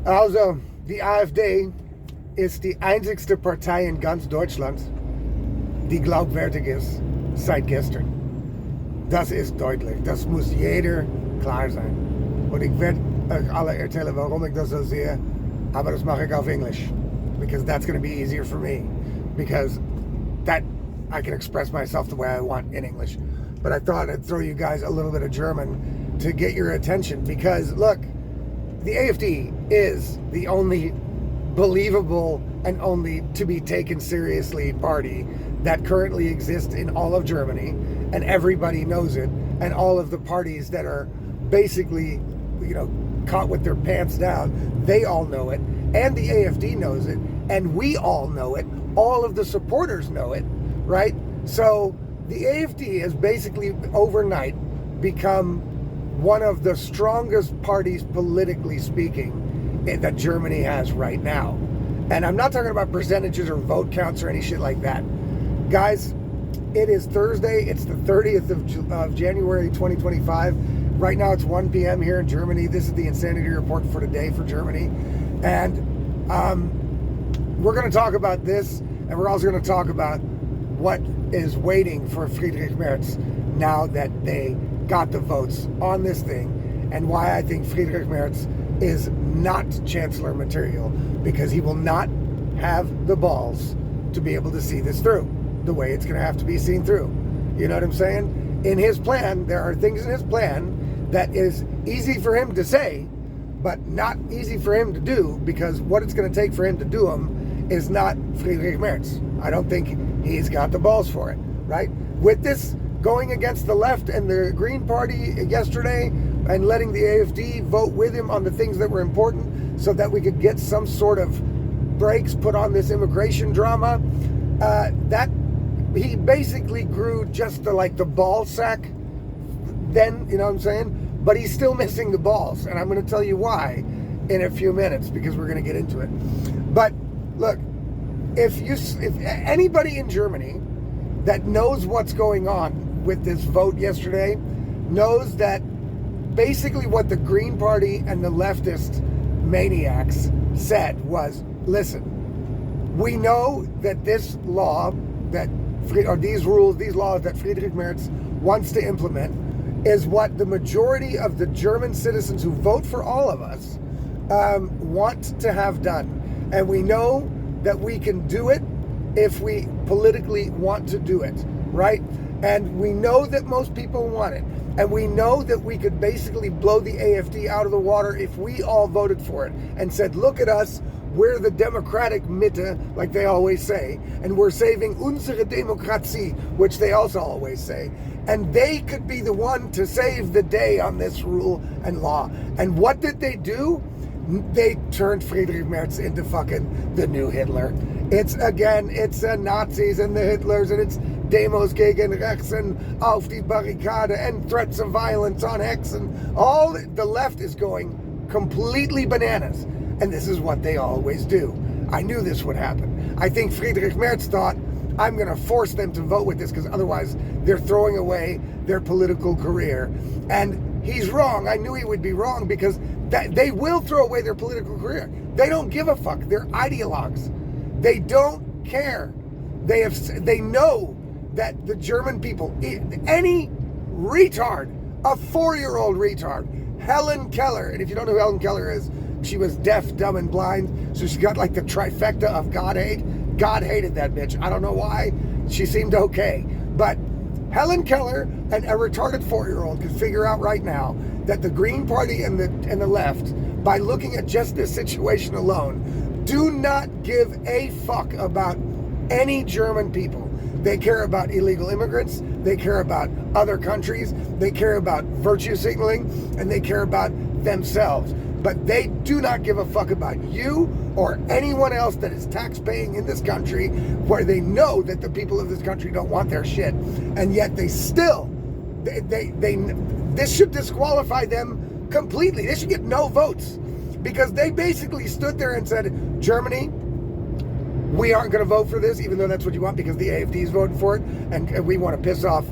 Also, die AfD ist die einzigste Partei in ganz Deutschland, die glaubwürdig ist seit gestern. Das ist deutlich. Das muss jeder klar sein. Und ich werde euch alle erzählen, warum ich das so sehe, aber das mache ich auf Englisch. Because that's going to be easier for me. Because that I can express myself the way I want in English. But I thought I'd throw you guys a little bit of German to get your attention. Because, look, the AfD is the only believable and only to be taken seriously party that currently exists in all of Germany, and everybody knows it, and all of the parties that are basically, caught with their pants down, they all know it, and the AfD knows it, and we all know it, all of the supporters know it, right? So the AfD has basically overnight become one of the strongest parties politically speaking that Germany has right now. And I'm not talking about percentages or vote counts or any shit like that. Guys, it is Thursday. It's the 30th of January 2025. Right now it's 1 p.m. here in Germany. This is the Insanity Report for today for Germany. And we're going to talk about this, and we're also going to talk about what is waiting for Friedrich Merz now that they got the votes on this thing, and why I think Friedrich Merz is not chancellor material, because he will not have the balls to be able to see this through the way it's going to have to be seen through. You know what I'm saying? In his plan, there are things in his plan that is easy for him to say, but not easy for him to do, because what it's going to take for him to do them is not Friedrich Merz. I don't think he's got the balls for it, right? With this going against the left and the Green Party yesterday and letting the AfD vote with him on the things that were important so that we could get some sort of brakes put on this immigration drama, that he basically grew just the ball sack then, you know what I'm saying? But he's still missing the balls, and I'm going to tell you why in a few minutes, because we're going to get into it. But look, if anybody in Germany that knows what's going on with this vote yesterday knows that basically what the Green Party and the leftist maniacs said was, listen, we know that this law these laws that Friedrich Merz wants to implement is what the majority of the German citizens who vote for all of us want to have done. And we know that we can do it if we politically want to do it, right? And we know that most people want it. And we know that we could basically blow the AfD out of the water if we all voted for it and said, look at us, we're the democratic Mitte, like they always say, and we're saving unsere Demokratie, which they also always say. And they could be the one to save the day on this rule and law. And what did they do? They turned Friedrich Merz into fucking the new Hitler. It's Nazis and the Hitlers, and it's Demos gegen Rechts and auf die Barrikade and threats of violence on X, and all the left is going completely bananas. And this is what they always do. I knew this would happen. I think Friedrich Merz thought, I'm going to force them to vote with this because otherwise they're throwing away their political career. And he's wrong. I knew he would be wrong, because they will throw away their political career. They don't give a fuck. They're ideologues. They don't care. They know that the German people, any retard, a 4-year-old retard, Helen Keller, and if you don't know who Helen Keller is, she was deaf, dumb, and blind, so she got the trifecta of God hate. God hated that bitch. I don't know why. She seemed okay. But Helen Keller and a retarded 4-year-old could figure out right now that the Green Party and the left, by looking at just this situation alone, do not give a fuck about any German people. They care about illegal immigrants. They care about other countries. They care about virtue signaling, and they care about themselves. But they do not give a fuck about you or anyone else that is tax-paying in this country, where they know that the people of this country don't want their shit. And yet they still, this should disqualify them completely. They should get no votes, because they basically stood there and said, Germany, we aren't going to vote for this, even though that's what you want, because the AfD is voting for it, and we want to piss off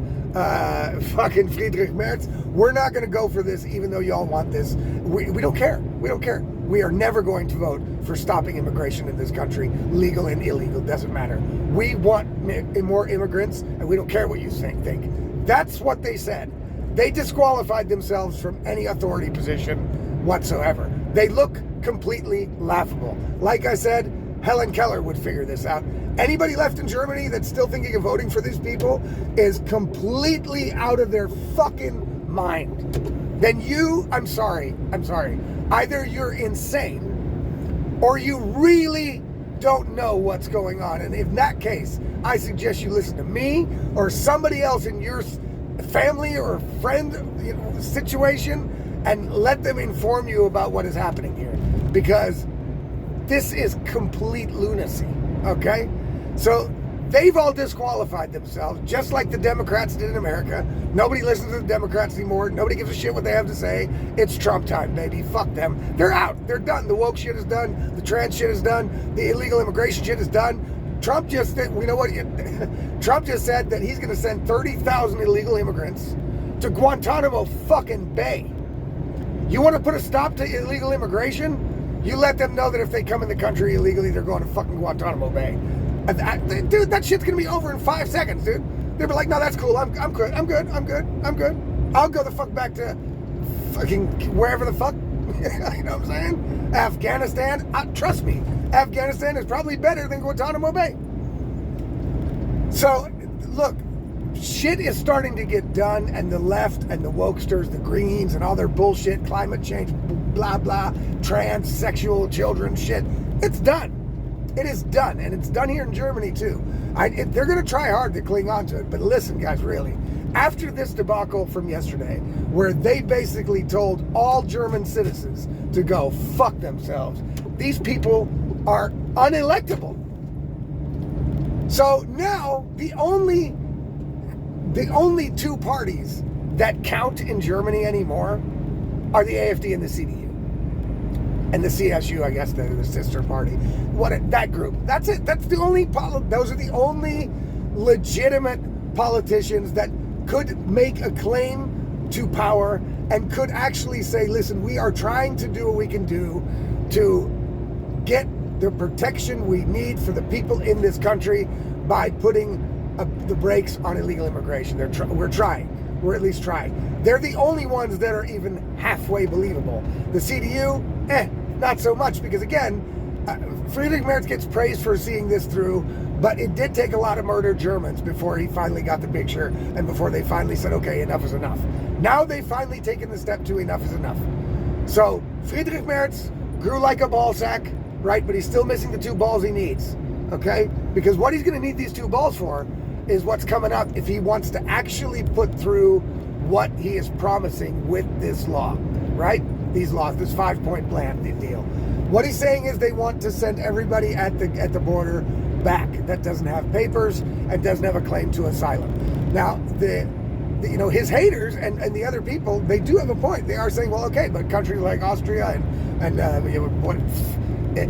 fucking Friedrich Merz. We're not going to go for this, even though y'all want this. We don't care. We don't care. we are never going to vote for stopping immigration in this country, legal and illegal, doesn't matter. We want more immigrants, and we don't care what you think. That's what they said. They disqualified themselves from any authority position whatsoever. They look completely laughable. Like I said, Helen Keller would figure this out. Anybody left in Germany that's still thinking of voting for these people is completely out of their fucking mind. Then I'm sorry. Either you're insane or you really don't know what's going on. And in that case, I suggest you listen to me or somebody else in your family or friend situation and let them inform you about what is happening here. Because this is complete lunacy, okay? So they've all disqualified themselves, just like the Democrats did in America. Nobody listens to the Democrats anymore. Nobody gives a shit what they have to say. It's Trump time, baby. Fuck them. They're out. They're done. The woke shit is done. The trans shit is done. The illegal immigration shit is done. Trump just said, Trump just said that he's going to send 30,000 illegal immigrants to Guantanamo fucking Bay. You want to put a stop to illegal immigration? You let them know that if they come in the country illegally, they're going to fucking Guantanamo Bay. Dude, that shit's going to be over in 5 seconds, dude. They'll be like, no, that's cool. I'm good. I'll go the fuck back to fucking wherever the fuck. You know what I'm saying? Afghanistan. Trust me, Afghanistan is probably better than Guantanamo Bay. So, look, shit is starting to get done, and the left and the wokesters, the Greens, and all their bullshit, climate change, blah, blah, transsexual children shit, it's done. It is done, and it's done here in Germany, too. They're going to try hard to cling on to it, but listen, guys, really, after this debacle from yesterday, where they basically told all German citizens to go fuck themselves, these people are unelectable. So now, the only two parties that count in Germany anymore are the AfD and the CDU. And the CSU, I guess, the sister party. That group. That's it. Those are the only legitimate politicians that could make a claim to power and could actually say, listen, we are trying to do what we can do to get the protection we need for the people in this country by putting the brakes on illegal immigration. We're trying. We're at least trying. They're the only ones that are even halfway believable. The CDU, not so much, because again, Friedrich Merz gets praised for seeing this through, but it did take a lot of murdered Germans before he finally got the picture and before they finally said, okay, enough is enough. Now they've finally taken the step to enough is enough. So Friedrich Merz grew like a ball sack, right? But he's still missing the two balls he needs, okay? Because what he's going to need these two balls for is what's coming up if he wants to actually put through what he is promising with this law, right? These laws, this 5-point plan deal. What he's saying is they want to send everybody at the border back that doesn't have papers and doesn't have a claim to asylum. Now, his haters and the other people, they do have a point. They are saying, well, okay, but countries like Austria and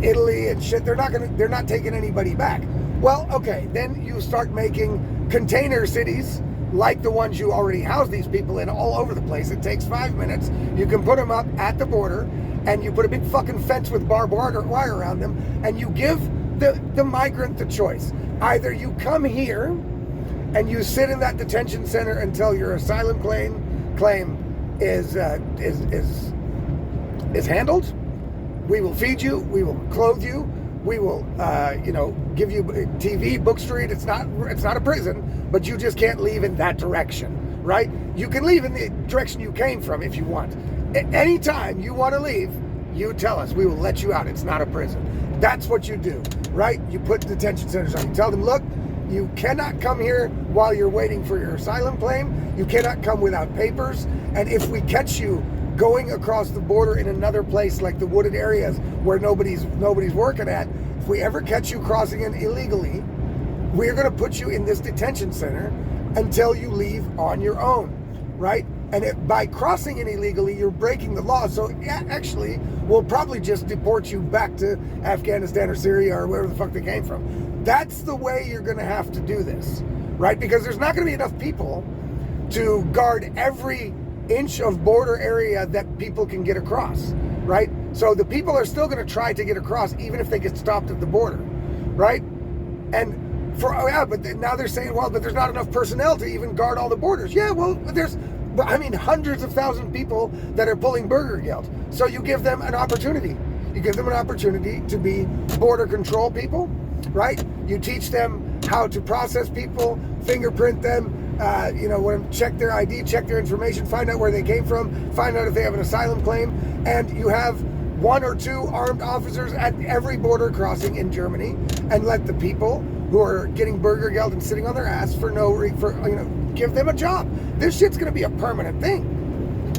Italy and shit, they're not taking anybody back. Well, okay, then you start making container cities like the ones you already house these people in all over the place. It takes 5 minutes. You can put them up at the border, and you put a big fucking fence with barbed wire around them, and you give the migrant the choice. Either you come here and you sit in that detention center until your asylum claim is handled. We will feed you. We will clothe you. We will, give you TV, Book Street. It's not a prison, but you just can't leave in that direction, right? You can leave in the direction you came from if you want. Anytime you want to leave, you tell us. We will let you out. It's not a prison. That's what you do, right? You put detention centers on. You tell them, look, you cannot come here while you're waiting for your asylum claim. You cannot come without papers. And if we catch you going across the border in another place like the wooded areas where nobody's working at, if we ever catch you crossing in illegally, we're going to put you in this detention center until you leave on your own, right? And by crossing in illegally, you're breaking the law. So actually, we'll probably just deport you back to Afghanistan or Syria or wherever the fuck they came from. That's the way you're going to have to do this, right? Because there's not going to be enough people to guard every inch of border area that people can get across, right? So the people are still going to try to get across, even if they get stopped at the border, right? And but now they're saying, well, but there's not enough personnel to even guard all the borders. Yeah, well, there's, hundreds of thousands of people that are pulling Bürgergeld. So you give them an opportunity. You give them an opportunity to be border control people, right? You teach them how to process people, fingerprint them, check their ID, check their information, find out where they came from, find out if they have an asylum claim, and you have 1 or 2 armed officers at every border crossing in Germany, and let the people who are getting Bürgergeld and sitting on their ass give them a job. This shit's going to be a permanent thing.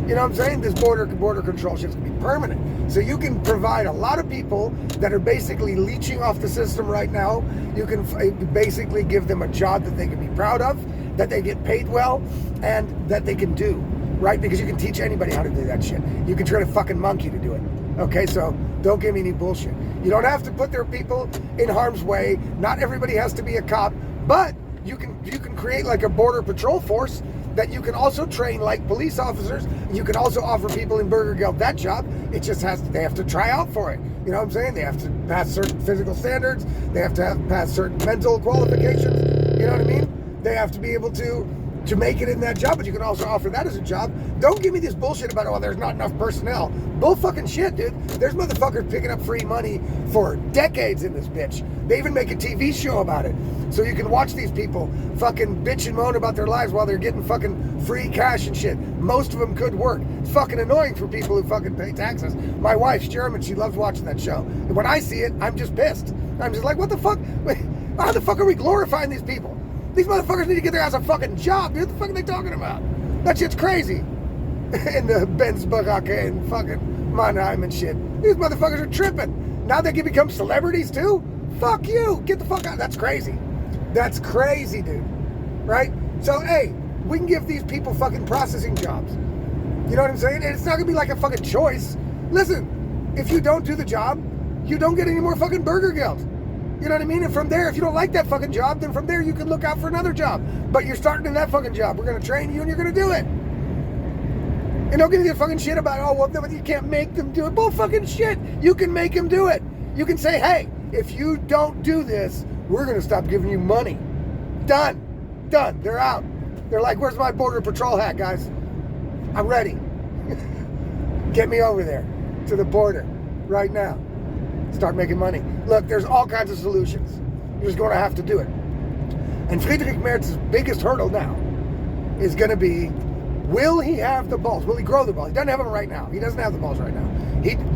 You know what I'm saying? This border control shit's going to be permanent. So you can provide a lot of people that are basically leeching off the system right now. You can basically give them a job that they can be proud of, that they get paid well, and that they can do, right? Because you can teach anybody how to do that shit. You can train a fucking monkey to do it. Okay, so don't give me any bullshit. You don't have to put their people in harm's way. Not everybody has to be a cop, but you can create like a border patrol force that you can also train like police officers. You can also offer people in Bürgergeld that job. It just they have to try out for it. You know what I'm saying? They have to pass certain physical standards. They have to pass certain mental qualifications. You know what I mean? They have to be able to make it in that job, but you can also offer that as a job. Don't give me this bullshit about, oh, there's not enough personnel. Bull fucking shit, dude. There's motherfuckers picking up free money for decades in this bitch. They even make a TV show about it. So you can watch these people fucking bitch and moan about their lives while they're getting fucking free cash and shit. Most of them could work. It's fucking annoying for people who fucking pay taxes. My wife's German. She loves watching that show. And when I see it, I'm just pissed. I'm just like, what the fuck? Wait, how the fuck are we glorifying these people? These motherfuckers need to get their ass a fucking job, dude. What the fuck are they talking about? That shit's crazy. In the Benzbaracke and fucking Mannheim and shit. These motherfuckers are tripping. Now they can become celebrities too? Fuck you. Get the fuck out. That's crazy. That's crazy, dude. Right? So, hey, we can give these people fucking processing jobs. You know what I'm saying? And it's not gonna be like a fucking choice. Listen, if you don't do the job, you don't get any more fucking Bürgergeld. You know what I mean? And from there, if you don't like that fucking job, then from there you can look out for another job. But you're starting in that fucking job. We're going to train you and you're going to do it. And don't give me the fucking shit about, oh, well, no, you can't make them do it. Bull fucking shit. You can make them do it. You can say, hey, if you don't do this, we're going to stop giving you money. Done. Done. They're out. They're like, where's my border patrol hat, guys? I'm ready. Get me over there to the border right now. Start making money. Look, there's all kinds of solutions. You're just going to have to do it. And Friedrich Merz's biggest hurdle now is going to be, will he have the balls? Will he grow the balls? He doesn't have them right now. He doesn't have the balls right now.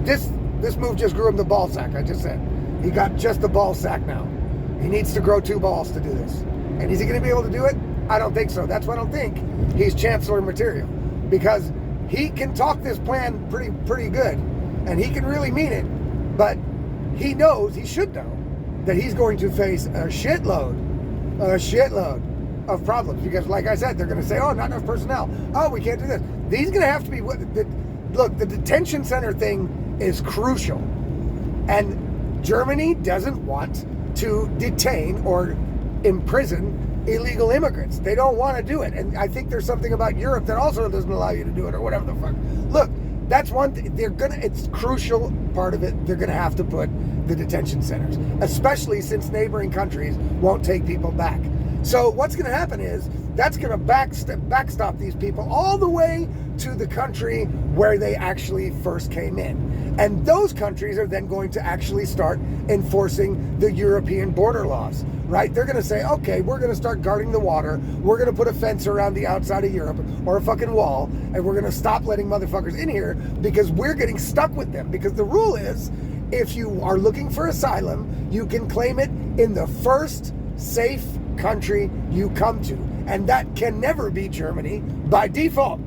This move just grew him the ball sack, I just said. He got just the ball sack now. He needs to grow 2 balls to do this. And is he going to be able to do it? I don't think so. That's why I don't think he's chancellor material. Because he can talk this plan pretty good. And he can really mean it. But he should know, that he's going to face a shitload of problems. Because, like I said, they're going to say, oh, not enough personnel. Oh, we can't do this. These are going to have to be, look, the detention center thing is crucial. And Germany doesn't want to detain or imprison illegal immigrants. They don't want to do it. And I think there's something about Europe that also doesn't allow you to do it or whatever the fuck. Look, that's one thing. It's crucial part of it. They're going to have to put the detention centers, especially since neighboring countries won't take people back. So what's going to happen is that's going to backstop these people all the way to the country where they actually first came in. And those countries are then going to actually start enforcing the European border laws, right? They're going to say, okay, we're going to start guarding the water. We're going to put a fence around the outside of Europe or a fucking wall. And we're going to stop letting motherfuckers in here because we're getting stuck with them. Because the rule is, if you are looking for asylum, you can claim it in the first safe country you come to. And that can never be Germany by default,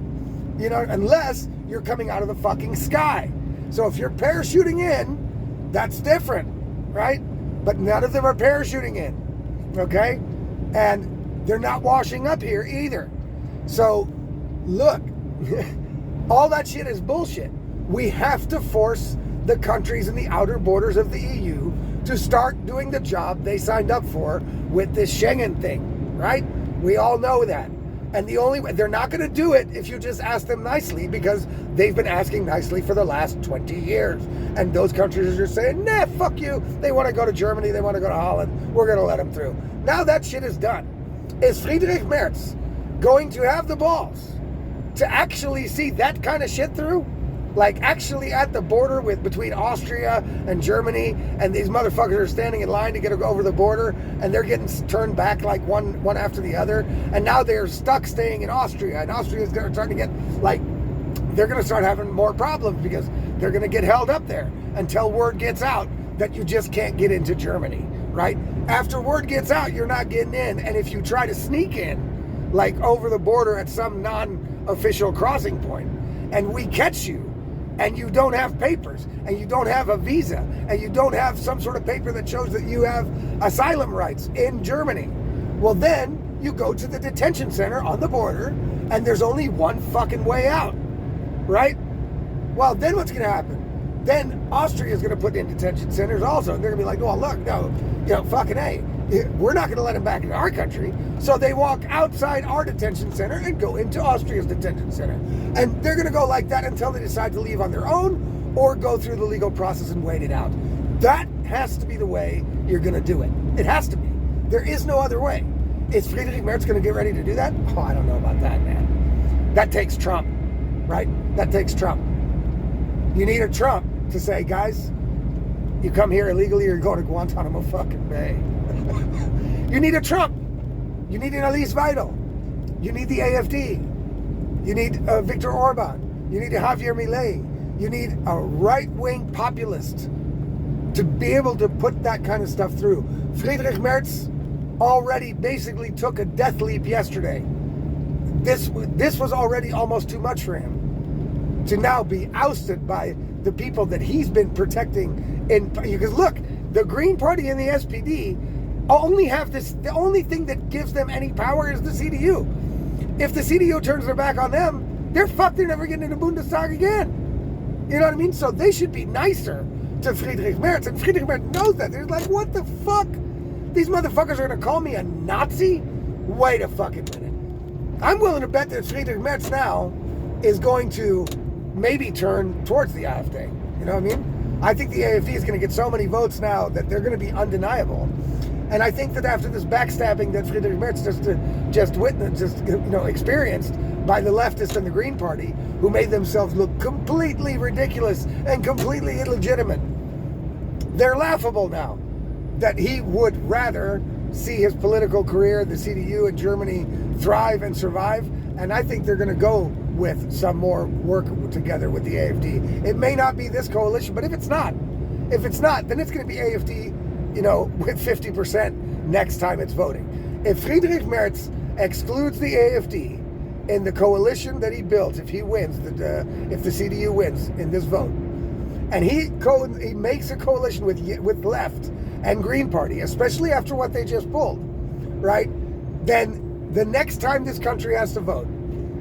you know, unless you're coming out of the fucking sky. So if you're parachuting in, that's different, right? But none of them are parachuting in, okay? And they're not washing up here either. So look, all that shit is bullshit. We have to force the countries in the outer borders of the EU to start doing the job they signed up for with this Schengen thing, right? We all know that. And the only way, they're not going to do it if you just ask them nicely, because they've been asking nicely for the last 20 years. And those countries are saying, nah, fuck you. They want to go to Germany. They want to go to Holland. We're going to let them through. Now that shit is done. Is Friedrich Merz going to have the balls to actually see that kind of shit through? Like actually at the border between Austria and Germany, and these motherfuckers are standing in line to get over the border, and they're getting turned back like one after the other, and now they're stuck staying in Austria, and Austria is starting to get like, they're going to start having more problems because they're going to get held up there until word gets out that you just can't get into Germany, right? After word gets out, you're not getting in, and if you try to sneak in, like over the border at some non-official crossing point, and we catch you, and you don't have papers, and you don't have a visa, and you don't have some sort of paper that shows that you have asylum rights in Germany, well then you go to the detention center on the border, and there's only one fucking way out, right? Well, then what's going to happen? Then Austria is going to put in detention centers also, and they're going to be like, oh, look, no, fucking A, we're not going to let them back into our country. So they walk outside our detention center and go into Austria's detention center. And they're going to go like that until they decide to leave on their own or go through the legal process and wait it out. That has to be the way you're going to do it. It has to be. There is no other way. Is Friedrich Merz going to get ready to do that? Oh, I don't know about that, man. That takes Trump, right? That takes Trump. You need a Trump to say, guys, you come here illegally, you're going to Guantanamo fucking Bay. You need a Trump. You need an Alice Weidel. You need the AfD. You need Viktor Orban. You need a Javier Milei. You need a right-wing populist to be able to put that kind of stuff through. Friedrich Merz already basically took a death leap yesterday. This was already almost too much for him to now be ousted by the people that he's been protecting. Because look, the Green Party and the SPD only have this, the only thing that gives them any power is the CDU. If the CDU turns their back on them, they're fucked. They're never getting into Bundestag again. You know what I mean? So they should be nicer to Friedrich Merz, and Friedrich Merz knows that. They're like, what the fuck? These motherfuckers are going to call me a Nazi? Wait a fucking minute. I'm willing to bet that Friedrich Merz now is going to maybe turn towards the AfD. You know what I mean? I think the AfD is going to get so many votes now that they're going to be undeniable. And I think that after this backstabbing that Friedrich Merz experienced by the leftist and the Green Party, who made themselves look completely ridiculous and completely illegitimate, they're laughable now. That he would rather see his political career, the CDU in Germany, thrive and survive. And I think they're going to go with some more work together with the AfD. It may not be this coalition, but if it's not, then it's going to be AfD, with 50% next time it's voting. If Friedrich Merz excludes the AfD in the coalition that he built, if he wins, if the CDU wins in this vote, and he makes a coalition with left and Green Party, especially after what they just pulled, right? Then the next time this country has to vote,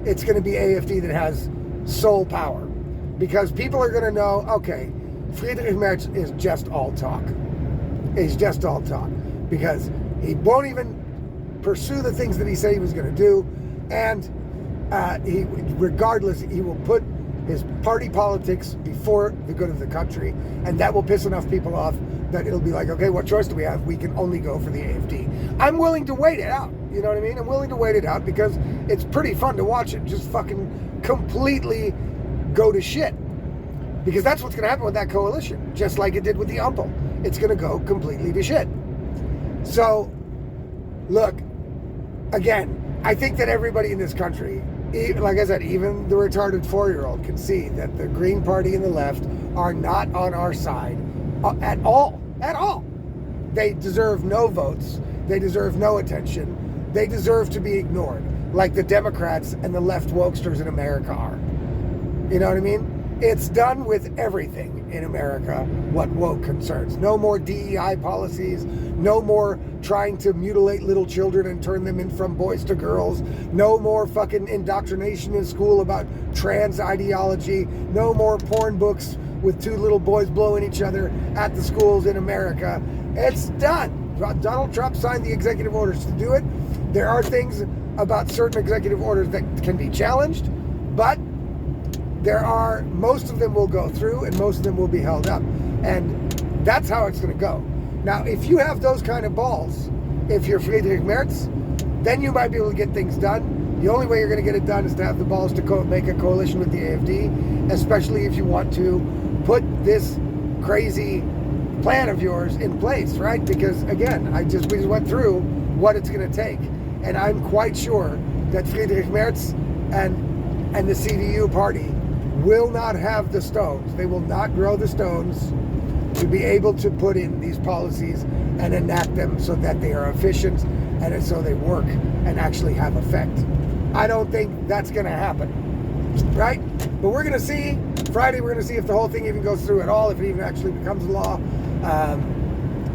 it's going to be AfD that has sole power, because people are going to know, okay, Friedrich Merz is just all talk. He's just all talk, because he won't even pursue the things that he said he was going to do, and regardless, he will put his party politics before the good of the country, and that will piss enough people off that it'll be like, okay, what choice do we have? We can only go for the AfD. I'm willing to wait it out. You know what I mean? I'm willing to wait it out because it's pretty fun to watch it just fucking completely go to shit. Because that's what's going to happen with that coalition, just like it did with the UMPL. It's going to go completely to shit. So, look, again, I think that everybody in this country, like I said, even the retarded 4-year-old can see that the Green Party and the left are not on our side at all. At all. They deserve no votes. They deserve no attention. They deserve to be ignored, like the Democrats and the left wokesters in America are. You know what I mean? It's done with everything in America, what woke concerns. No more DEI policies. No more trying to mutilate little children and turn them in from boys to girls. No more fucking indoctrination in school about trans ideology. No more porn books with 2 little boys blowing each other at the schools in America. It's done. Donald Trump signed the executive orders to do it. There are things about certain executive orders that can be challenged, but most of them will go through and most of them will be held up. And that's how it's going to go. Now, if you have those kind of balls, if you're Friedrich Merz, then you might be able to get things done. The only way you're going to get it done is to have the balls to make a coalition with the AfD, especially if you want to put this crazy plan of yours in place, right? Because again, we just went through what it's going to take, and I'm quite sure that Friedrich Merz and the CDU party will not have the stones. They will not grow the stones to be able to put in these policies and enact them so that they are efficient and so they work and actually have effect. I don't think that's going to happen, right? But we're going to see. Friday, we're going to see if the whole thing even goes through at all, if it even actually becomes law.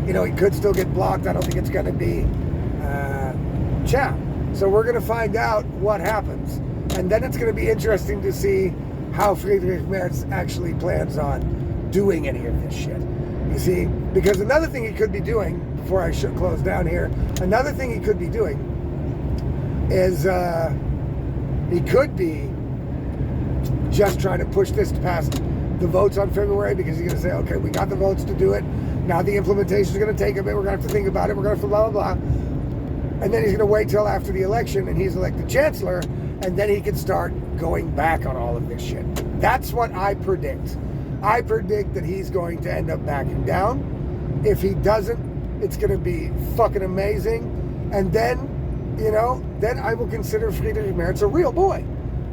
It could still get blocked. I don't think it's going to be So we're going to find out what happens. And then it's going to be interesting to see how Friedrich Merz actually plans on doing any of this shit. You see? Because another thing he could be doing, before I should close down here, another thing he could be doing is he could be just trying to push this to pass the votes on February, because he's going to say, okay, we got the votes to do it. Now the implementation is going to take a bit. We're going to have to think about it. We're going to have to blah, blah, blah. And then he's going to wait till after the election and he's elected chancellor, and then he can start going back on all of this shit. That's what I predict. I predict that he's going to end up backing down. If he doesn't, it's going to be fucking amazing. And then, then I will consider Friedrich Merz a real boy,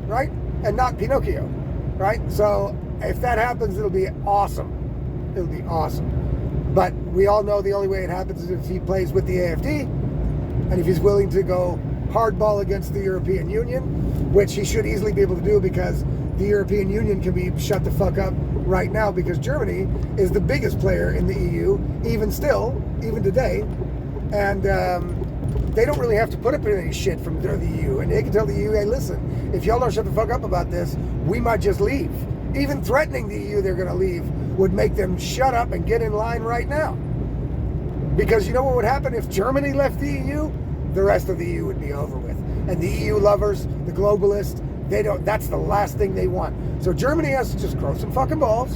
right? And not Pinocchio, right? So if that happens, it'll be awesome. It'll be awesome. But we all know the only way it happens is if he plays with the AfD, and if he's willing to go hardball against the European Union, which he should easily be able to do, because the European Union can be shut the fuck up right now, because Germany is the biggest player in the EU, even today. And they don't really have to put up with any shit from the EU. And they can tell the EU, hey, listen, if y'all don't shut the fuck up about this, we might just leave. Even threatening the EU they're going to leave would make them shut up and get in line right now. Because you know what would happen if Germany left the EU? The rest of the EU would be over with. And the EU lovers, the globalists, that's the last thing they want. So Germany has to just grow some fucking balls,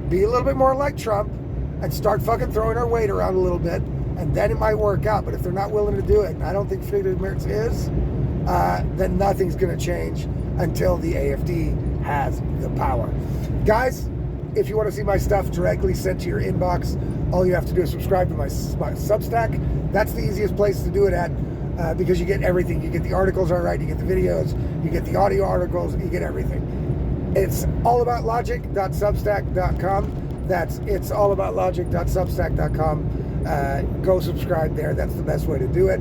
be a little bit more like Trump, and start fucking throwing our weight around a little bit, and then it might work out. But if they're not willing to do it, and I don't think Friedrich Merz is, then nothing's going to change until the AfD has the power. Guys, if you want to see my stuff directly sent to your inbox, all you have to do is subscribe to my Substack. That's the easiest place to do it at, because you get everything. You get the articles, all right, you get the videos, you get the audio articles, you get everything. It's allaboutlogic.substack.com. That's allaboutlogic.substack.com. Go subscribe there. That's the best way to do it.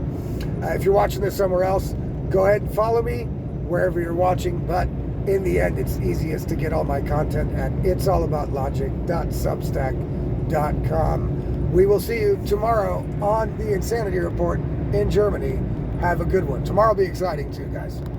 If you're watching this somewhere else, go ahead and follow me wherever you're watching. But in the end, it's easiest to get all my content at itsallaboutlogic.substack.com. We will see you tomorrow on the Insanity Report in Germany. Have a good one. Tomorrow will be exciting too, guys.